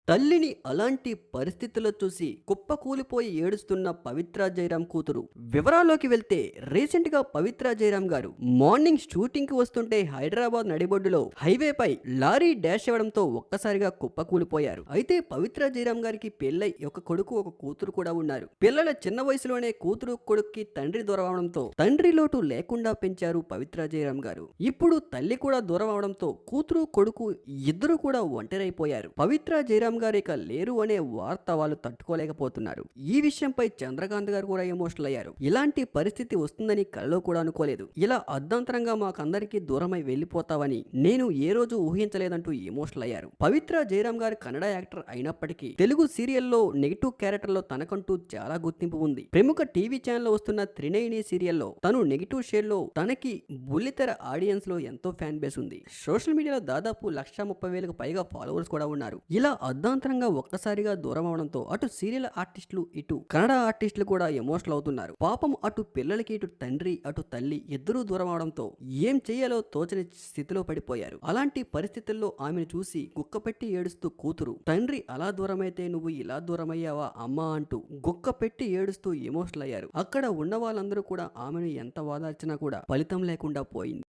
తల్లిని అలాంటి పరిస్థితుల్లో చూసి కుప్పకూలిపోయి ఏడుస్తున్న పవిత్ర జయరాం కూతురు. వివరాల్లోకి వెళ్తే రీసెంట్ గా పవిత్ర జయరాం గారు మార్నింగ్ షూటింగ్ కి వస్తుంటే హైదరాబాద్ నడిబొడ్డులో హైవేపై లారీ డాష్ ఇవ్వడంతో ఒక్కసారిగా కుప్పకూలిపోయారు. అయితే పవిత్ర జయరాం గారికి పెళ్ళై ఒక కొడుకు ఒక కూతురు కూడా ఉన్నారు. పిల్లల చిన్న వయసులోనే కూతురు కొడుక్కి తండ్రి దూరం అవడంతో తండ్రి లోటు లేకుండా పెంచారు పవిత్ర జయరాం గారు. ఇప్పుడు తల్లి కూడా దూరం అవడంతో కూతురు కొడుకు ఇద్దరు కూడా ఒంటరైపోయారు. పవిత్ర జయరాం గారు ఇక లేరు అనే వార్త వాళ్ళు తట్టుకోలేకపోతున్నారు. ఈ విషయంపై చంద్రకాంత్ గారు కూడా ఎమోషనల్ అయ్యారు. ఇలాంటి పరిస్థితి వస్తుందని కలలో కూడా అనుకోలేదు. ఇలా అర్ధాంతరంగా మాకందరికీ దూరమై వెళ్లిపోతావని నేను ఏ రోజు ఊహించలేదంటూ ఎమోషనల్ అయ్యారు. పవిత్ర జయరాం గారు కన్నడ యాక్టర్ అయినప్పటికీ తెలుగు సీరియల్లో నెగిటివ్ క్యారెక్టర్ లో తనకంటూ చాలా గుర్తింపు ఉంది. ప్రముఖ టీవీ ఛానల్ లో వస్తున్న త్రినేని సీరియల్లో తను నెగిటివ్ షేడ్ లో తనకి బుల్లితెర ఆడియన్స్ లో ఎంతో ఫ్యాన్ బేస్ ఉంది. సోషల్ మీడియాలో దాదాపు 1,30,000కు పైగా ఫాలోవర్స్ కూడా ఉన్నారు. ఇలా అర్ధాంతరంగా ఒక్కసారిగా దూరం అవడంతో అటు సీరియల్ ఆర్టిస్టులు ఇటు కన్నడ ఆర్టిస్టులు కూడా ఎమోషనల్ అవుతున్నారు. పాపం అటు పిల్లలకి ఇటు తండ్రి అటు తల్లి ఇద్దరూ దూరం అవడంతో ఏం చేయాలో తోచని స్థితిలో పడిపోయారు. అలాంటి పరిస్థితుల్లో ఆమెను చూసి గుక్కపెట్టి ఏడుస్తూ కూతురు, తండ్రి అలా దూరమైతే నువ్వు ఇలా దూరమయ్యావా అమ్మా అంటూ గుక్కపెట్టి ఏడుస్తూ ఎమోషనల్ అయ్యారు. అక్కడ ఉన్న వాళ్ళందరూ కూడా ఆమెను ఎంత వాదార్చినా కూడా ఫలితం లేకుండా పోయింది.